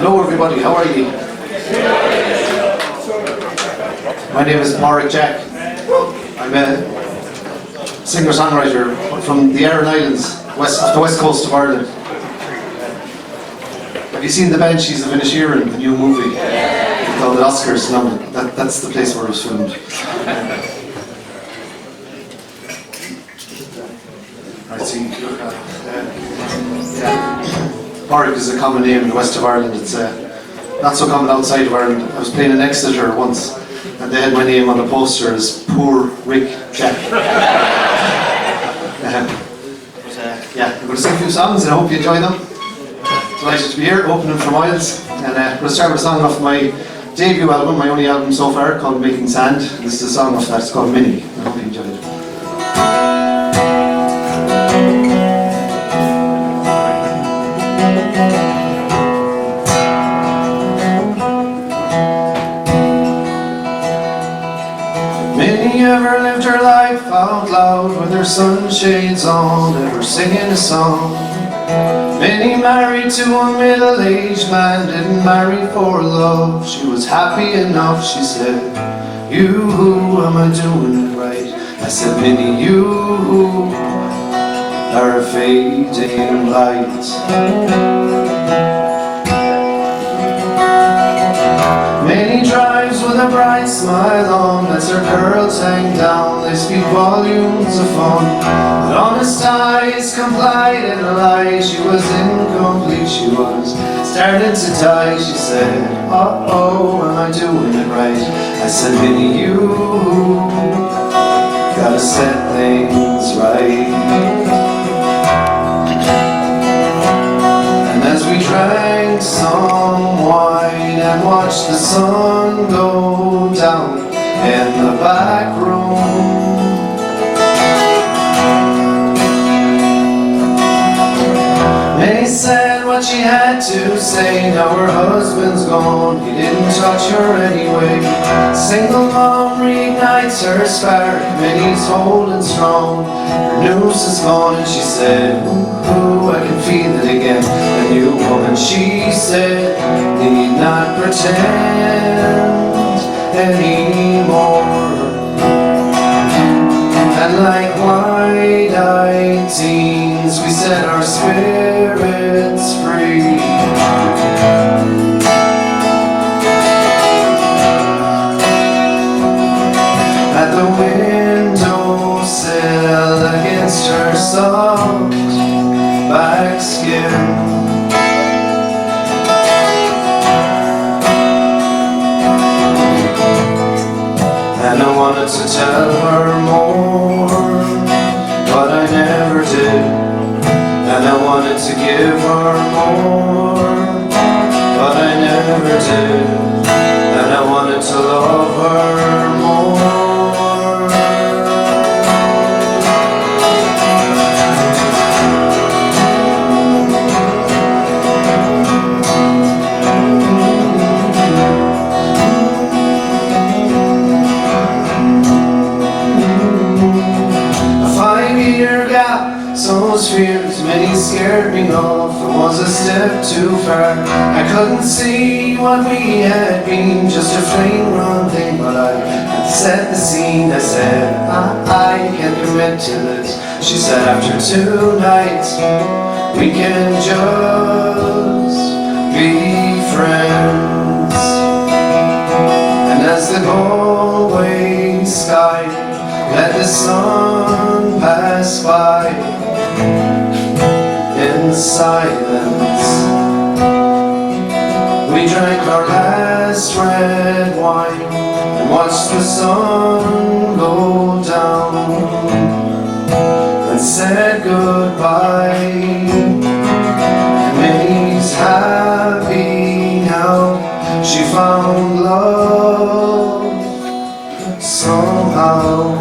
Hello everybody, how are you? My name is Padraig Jack. I'm a singer-songwriter from the Aran Islands, the west coast of Ireland. Have you seen The Banshees of Inisherin, the new movie? Called the Oscars? No, that's the place where it was filmed. I see. Padraig is a common name in the west of Ireland. It's not so common outside of Ireland. I was playing in Exeter once, and they had my name on the poster as Poor Rick Jack. Yeah, I'm going to sing a few songs and I hope you enjoy them. Delighted to be here, opening for Miles. And I'm going to start with a song off my debut album, my only album so far, called Making Sand. This is a song off that, it's called Minnie. I hope you enjoy it. Minnie ever lived her life out loud with her sunshades on, never singing a song. Minnie married to a middle-aged man, didn't marry for love. She was happy enough, she said, "You, am I doing it right?" I said, "Minnie, you are a fading light." Minnie drives with a bright smile on as her curls hang down. They speak volumes of fun, but honest eyes complied in a lie. She was incomplete, she was starting to die. She said, "Uh-oh, am I doing it right?" I said, "Minnie, you gotta set things right." And as we drank some wine and watched the sun go down in the back room, Minnie said what she had to say. Now her husband's gone, he didn't touch her anyway. Single mom reignites her spark, Minnie's holding strong. Her noose is gone and she said, "Ooh, I can feel it again." A new woman, she said, "Need not pretend anymore." And like wide-eyed teens, we set our spirits free. At the windowsill against her soft back skin, and I wanted to tell her more, but I never did. And I wanted to give her more, but I never did. And I wanted to love her more. Those fears, Minnie scared me off. It was a step too far. I couldn't see what we had been, just a flame run thing, but I had set the scene. I said, I can't commit to this. She said, after 2 nights we can just be friends. And as the Galway sky let the sun pass by in silence, we drank our last red wine and watched the sun go down and said goodbye. And Minnie's happy now, she found love somehow.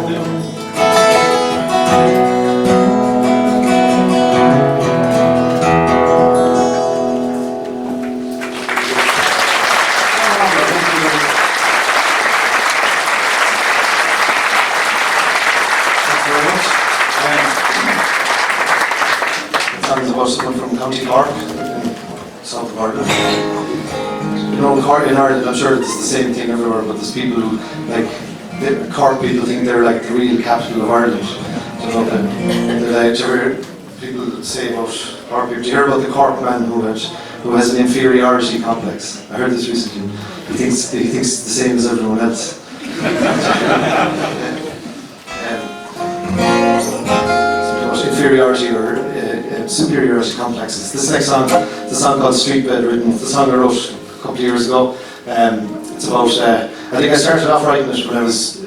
About someone from County Cork, south of Ireland. you know, in Ireland, I'm sure it's the same thing everywhere, but there's people who, like, Cork people think they're like the real capital of Ireland. You know, people say about Cork people, do you hear about the Cork man who has an inferiority complex? I heard this recently. He thinks the same as everyone else. Inferiority or superiority complexes. This next song, it's a song called Streetbed Ridden. It's a song I wrote a couple of years ago. It's about, I think I started off writing it when I was,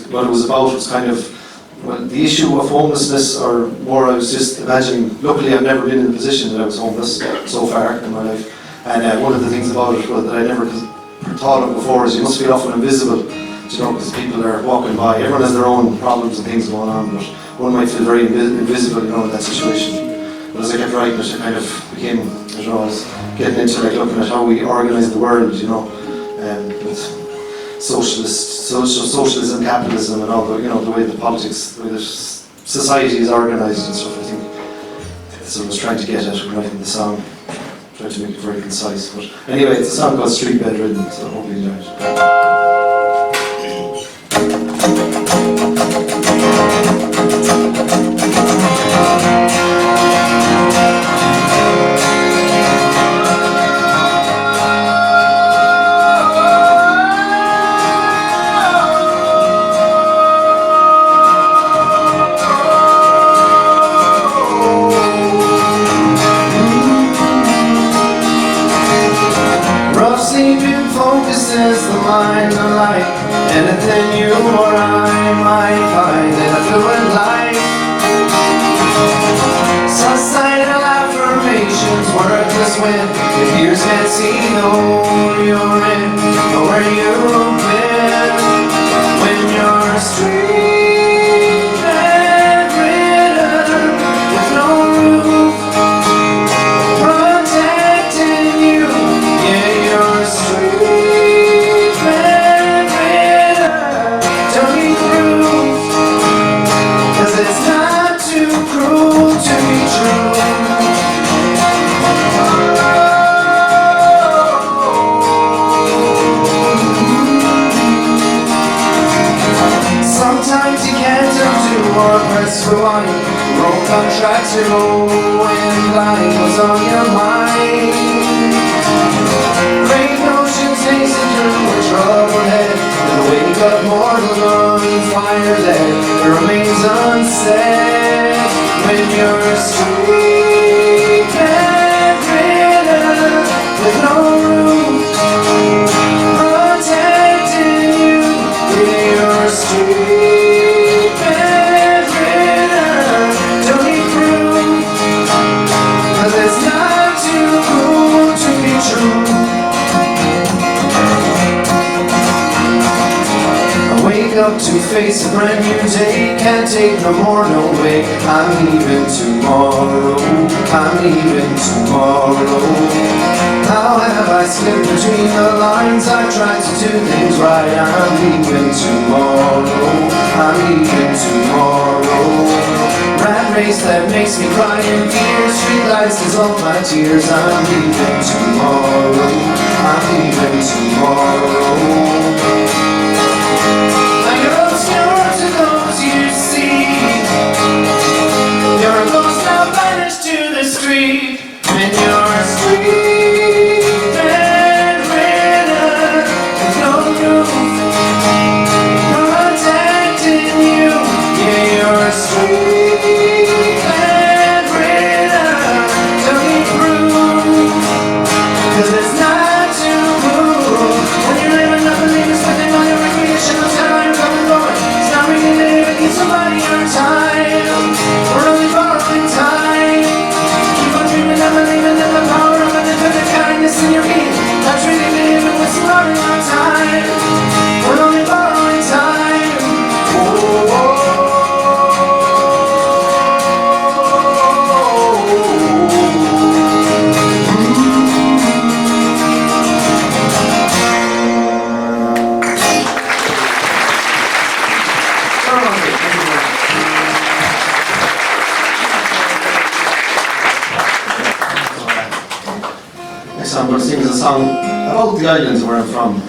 what it was about was kind of, well, the issue of homelessness, or more I was just imagining, luckily I've never been in a position that I was homeless so far in my life. And one of the things about it that I never thought of before is you must feel often invisible, you know, because people are walking by. Everyone has their own problems and things going on, but one might feel very invisible, you know, in that situation. But as I kept writing it, I kind of became, I don't know, I was getting into like looking at how we organise the world, you know, with socialism, capitalism, and all the, you know, the way the politics, the way the society is organised and stuff. I think that's what I was trying to get at when writing the song. Tried to make it very concise, but anyway, it's a song called Streetbed Ridden, so I hope you enjoy it. Is the mind alike? Anything you or I might find in a fluid life. Societal affirmations worthless when your ears can't see the hole you're in or where you've been. When you're streetbed ridden with no roof protecting you, yeah, you're streetbed. Rewind, wrong contracts, you're going blind. What's on your mind? Great notions hasten through a troubled head, and the wake of mortal lungs fire there. It remains unsaid when you're streetbed ridden with no roof protecting you. Yeah, you're streetbed. It's not too cool to be true. I wake up to face a brand new day. Can't take no more, no way. I'm leaving tomorrow. I'm leaving tomorrow. How have I slipped between the lines? I tried to do things right. I'm leaving tomorrow. I'm leaving tomorrow. Rat race that makes me cry in fear. Streetlights dissolve my tears. I'm leaving tomorrow. I'm leaving tomorrow. You're obscure to those you see. You're a ghost now banished to the street. When you're streetbed ridden with no roof protecting you. Yeah, you're streetbed ridden. Don't need proof, 'cause is a song about the islands where I'm from.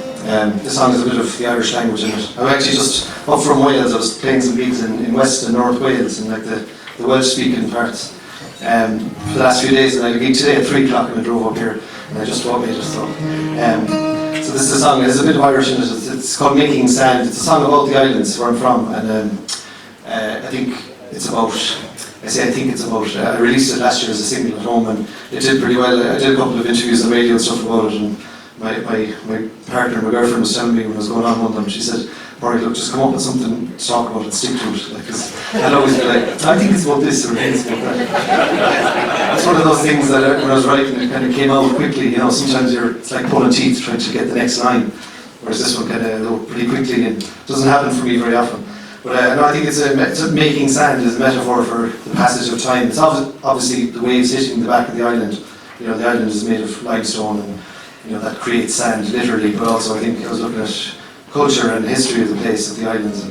This song has a bit of the Irish language in it. I'm actually just up from Wales. I was playing some gigs in West and North Wales, in like the Welsh-speaking parts, for the last few days. And I had a gig today at 3 o'clock, and I drove up here, and I just made it. So this is a song. There's a bit of Irish in it. It's called "Making Sand." It's a song about the islands where I'm from, and I think it's about. I released it last year as a single at home, and it did pretty well. I did a couple of interviews on the radio and stuff about it, and my partner, my girlfriend, was telling me when I was going on one of them, she said, "Padraig, look, just come up with something to talk about and stick to it." Like, 'cause I'd always be like, "I think it's about this or it's about that." It's one of those things that when I was writing, it kind of came out quickly. You know, sometimes it's like pulling teeth trying to get the next line, whereas this one kind of go pretty quickly, and it doesn't happen for me very often. But no, I think it's making sand is a metaphor for the passage of time. It's obviously the waves hitting the back of the island. You know, the island is made of limestone, and you know that creates sand literally. But also, I think I was looking at culture and history of the place, of the islands,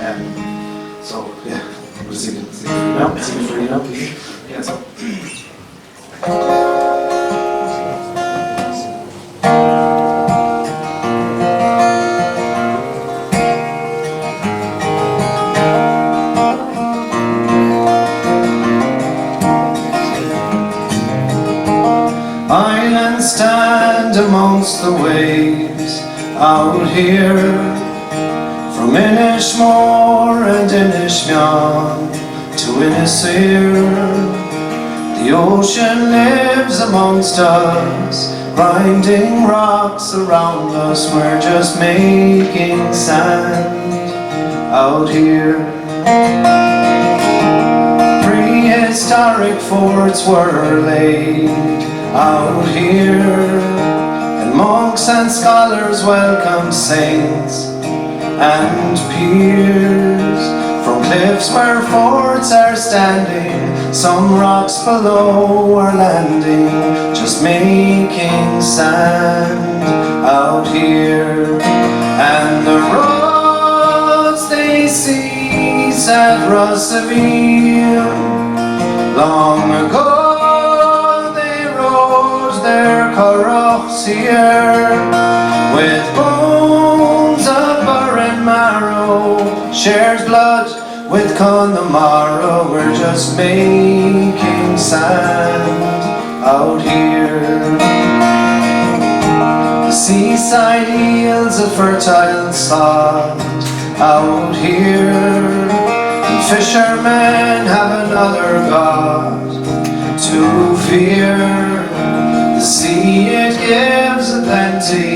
and so yeah, we'll sing it for you now. Sing it for you now, please. Yeah, so. Islands stand amongst the waves out here, from Inishmore and Inishmion to Inisir. The ocean lives amongst us, grinding rocks around us. We're just making sand out here. Prehistoric forts were laid out here, and monks and scholars welcome saints and peers. From cliffs where forts are standing, some rocks below are landing, just making sand out here. And the roads they cease at Rossaville. Long ago their corructs here, with bones of burren marrow, shares blood with Connemara. We're just making sand out here. The seaside yields a fertile sod out here, and fishermen have another god to fear. The sea, it gives a plenty,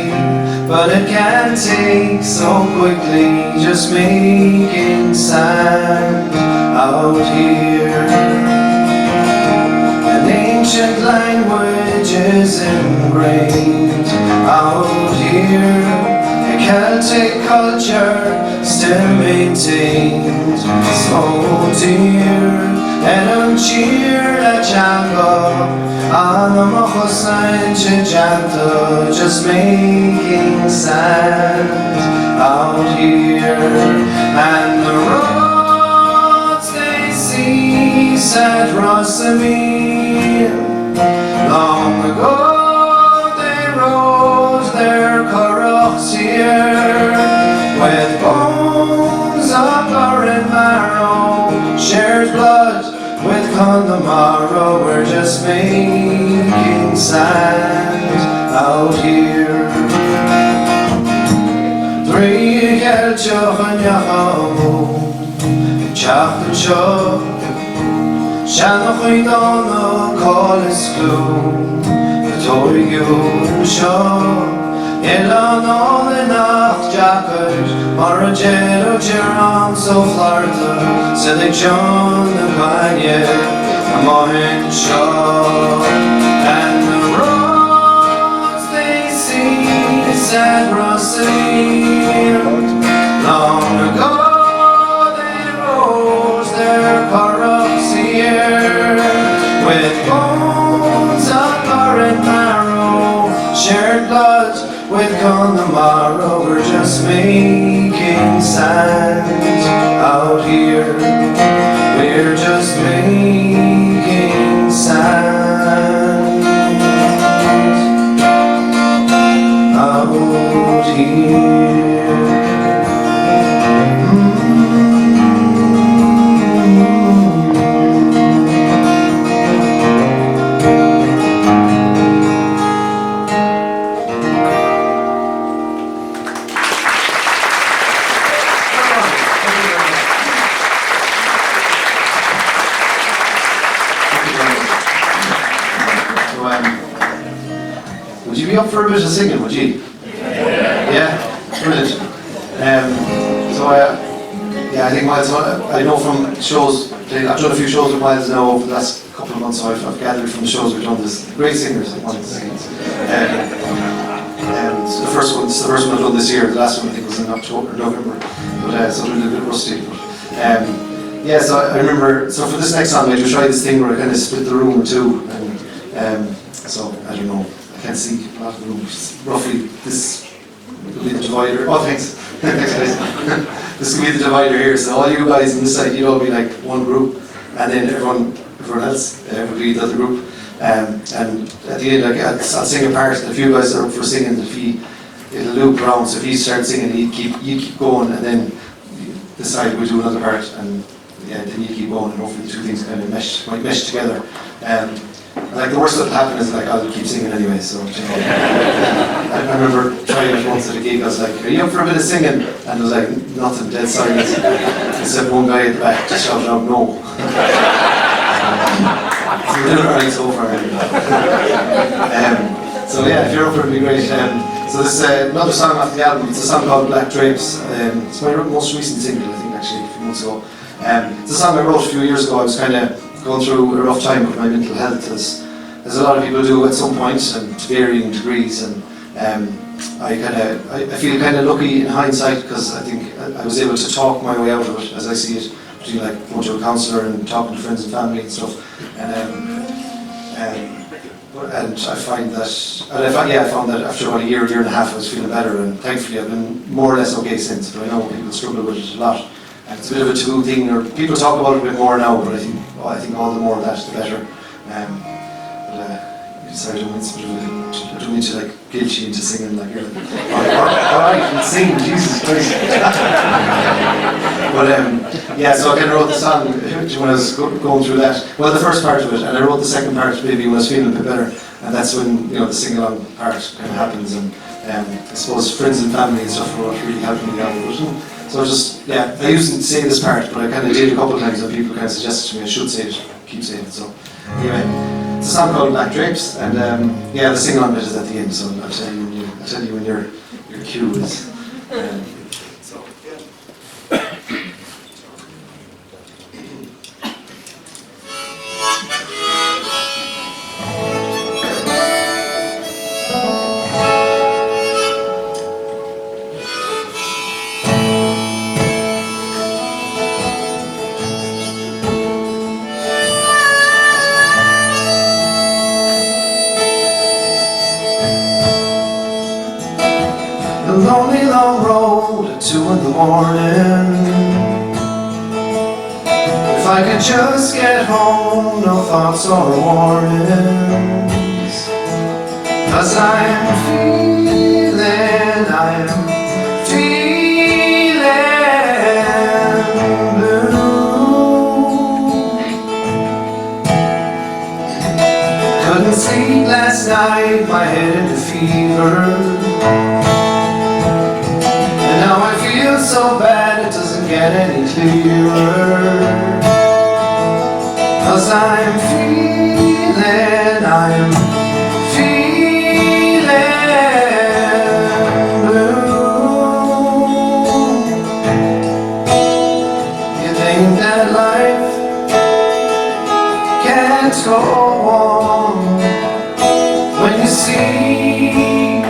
but it can take so quickly, just making sand out here. An ancient language is ingrained out here, a Celtic culture still maintained. So dear, and cheer a Django just making sand out here. And the roads they cease at Rossaville. Long ago they rose their corructs here, with bones of burren marrow, shared blood with Connemara. We're just making sand out here. Three Geljoch and Yahamu, Chach and Chok, Shanoch Idona, call is glue, the Torigu and Shaw, Elan all the Nacht Jacket, Marajero Geron, so Florida, Selig John and Vanya, a Mohin Shaw. And the roads they cease at Rossaville. Long ago they rose their corrupts here, with bones of burren marrow, shared blood with Connemara. We're just making sand out here. We're just making sand. Would you be up for a bit of singing, would you? Yeah? Brilliant. Yeah, I think Miles, I know from shows, I've done a few shows with Miles now over the last couple of months, so I've gathered from the shows we've done, there's great singers that want to sing. So the first one I've done this year, the last one I think was in October, November, but so they're a little bit rusty. But, yeah, so I remember, so for this next song I do try this thing where I kind of split the room in two, and so I don't know, I can't see a lot of the room, roughly this will be the divider. Oh, thanks. Thanks guys. This will be the divider here, so all you guys on this side, you'll all be like one group, and then everyone else would be the other group. And at the end, I'll sing a part, and if you guys are up for singing, it'll loop around, so if you start singing, you keep going, and then this side we'll do another part, and yeah, then you keep going, and hopefully the two things kind of might mesh together. And like the worst that'll happen is like I'll keep singing anyway, so you know. I remember trying it once at a gig, I was like, are you up for a bit of singing? And it was like, nothing, dead silence. Except one guy at the back just shouted out, no. So we're doing alright so far. So yeah, if you're up for it, it'd be great. So this is another song off the album, it's a song called Black Drapes. It's my most recent single, I think, actually, a few months ago. It's a song I wrote a few years ago. I was kind of going through a rough time with my mental health, as a lot of people do at some point, and to varying degrees. And I feel kind of lucky in hindsight, because I think I was able to talk my way out of it, as I see it, between like going to a counsellor and talking to friends and family and stuff. And I find that, I found that after about a year and a half, I was feeling better, and thankfully I've been more or less okay since. But I know people struggle with it a lot. And it's a bit of a taboo thing, or people talk about it a bit more now, but I think all the more of that, the better. Sorry, I don't mean to like guilt you into singing like you're like, alright, sing, Jesus Christ. But yeah, so I kind of wrote the song when I was going through that. Well, the first part of it, and I wrote the second part maybe when I was feeling a bit better, and that's when, you know, the sing-along part kind of happens, and I suppose friends and family and stuff were what really helped me out with it. So I just, yeah, I used to say this part, but I kind of did a couple of times, and people kind of suggested to me I should say it, keep saying it. So anyway, it's a song called Black Drapes, and yeah, the sing-along bit is at the end, so I'll tell you when your cue is. So yeah. The lonely long road at 2 in the morning. If I could just get home, no thoughts or warnings. 'Cause I'm feeling blue. Couldn't sleep last night, my head in a fever. Now I feel so bad it doesn't get any clearer. 'Cause I'm feeling blue. You think that life can't go on when you see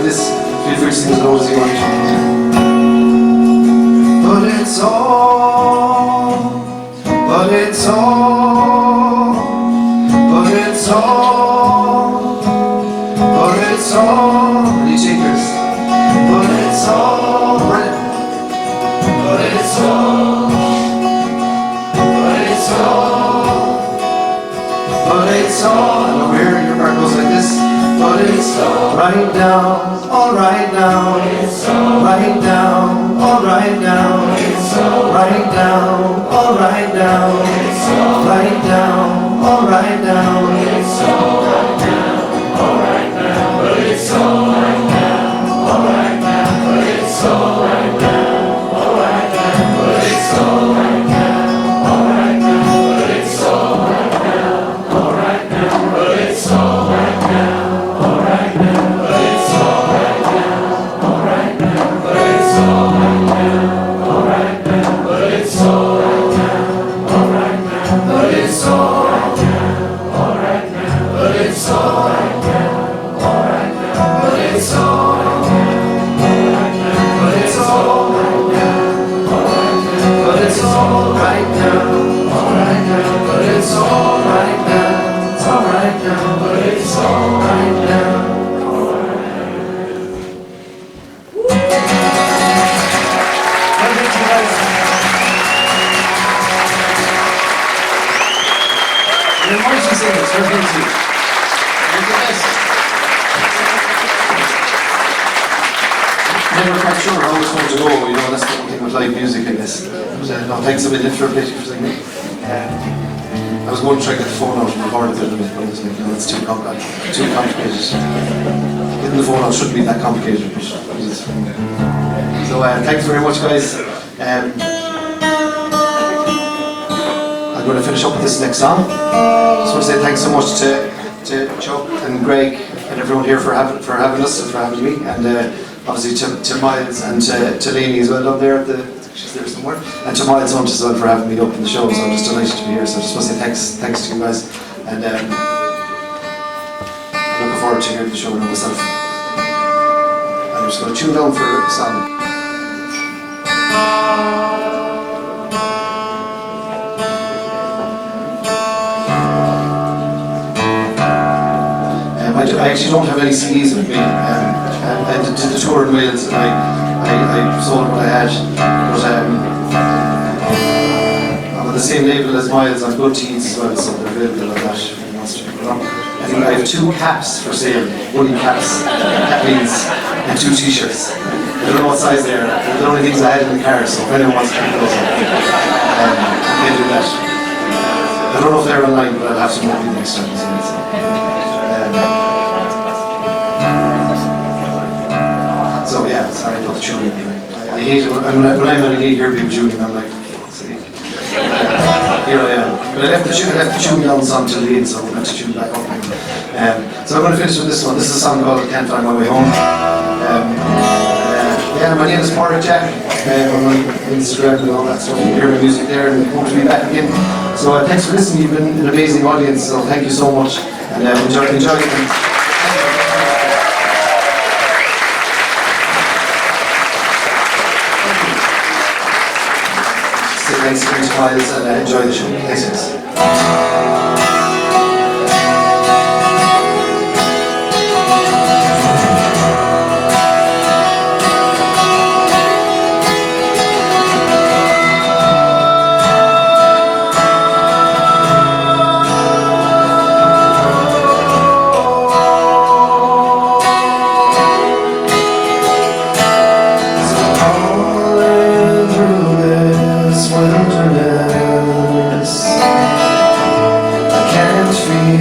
this, feel free to sing as loud as you want. But it's all, but it's all, but it's all, but it's all. Any takers? But it's all, but it's all, but it's all, but it's all. And over here, your part goes like this. But it's all right now, all right now, it's all right now, all right now, it's all right now, all right now, it's all right now, all right now, it's all right now, all right now, but it's all right now, all right now, but it's all right now, all right now, but it's all right now, all right now, but it's all right now, all right now, but it's all right now. Never quite sure how it's going to go, you know, that's the thing with live music in this. But, no, thanks a million for singing. I was going to try to get the phone out and record it a little bit, but I was like, no, it's too complicated. Getting the phone out shouldn't be that complicated. But so thanks very much, guys. I'm going to finish up with this next song. Just want to say thanks so much to Chuck and Greg and everyone here for having us and for having me, and obviously to Miles and to Lainey as well down there at the. She's there somewhere. And to Miles Hunt as well for having me up in the show, so I'm just delighted to be here. So I just want to say thanks to you guys, and I'm looking forward to hearing the show now myself. And I'm just going to tune down for a song. I actually don't have any CDs with me. I did the tour in Wales, and I sold what I had, but I'm on the same label as Miles on Good Teens as well, so they're available on that if anyone wants to pick it up. I think I have 2 caps for sale, woolen caps, cap beans, and 2 t-shirts. I don't know what size they are, they're the only things I had in the car, so if anyone wants to pick those up, I can do that. I don't know if they're online, but I'll have some more people next time. So yeah, sorry about the tuning. I hate it when I'm on a gig here, people tuning. I'm like, see, here I am. But I left the tune down song till the end, so I'm going to tune back up. So I'm going to finish with this one. This is a song called "Can't Find My Way Home." Yeah, my name is Padraig Jack. I'm on Instagram and all that stuff. You can hear my music there, and hope to be back again. So thanks for listening. You've been an amazing audience. So thank you so much, and enjoy it. Thanks for your time and enjoy the show. Thanks.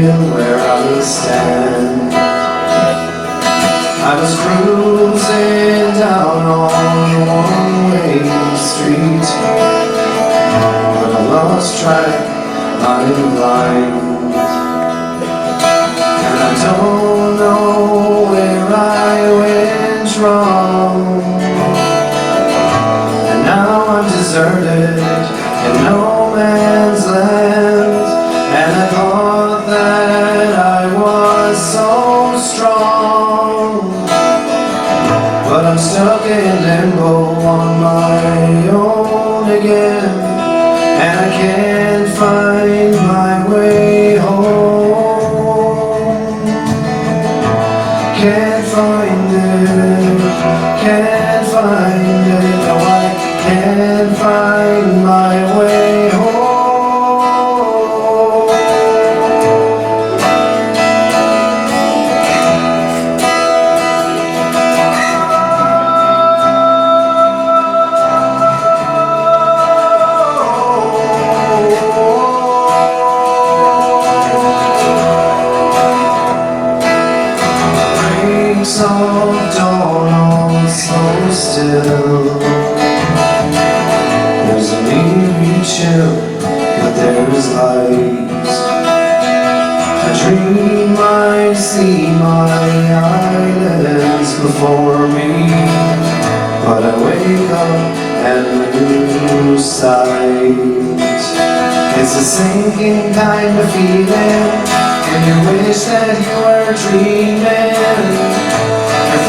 Where I stand, I was cruising down on a one-way street, but I lost track, I'm blind, and I don't know where I went wrong, and now I'm deserted in no man's land, and I thought that I was so strong, stuck in limbo on my own again, and I can't find my way home. Can't find it, can't find it, no I can't find my way home. Breaks of dawn all so still. There's an eerie chill, but there's light. I dream I see my islands before me, but I wake up and lose sight. It's a sinking kind of feeling when you wish that you were dreaming. Your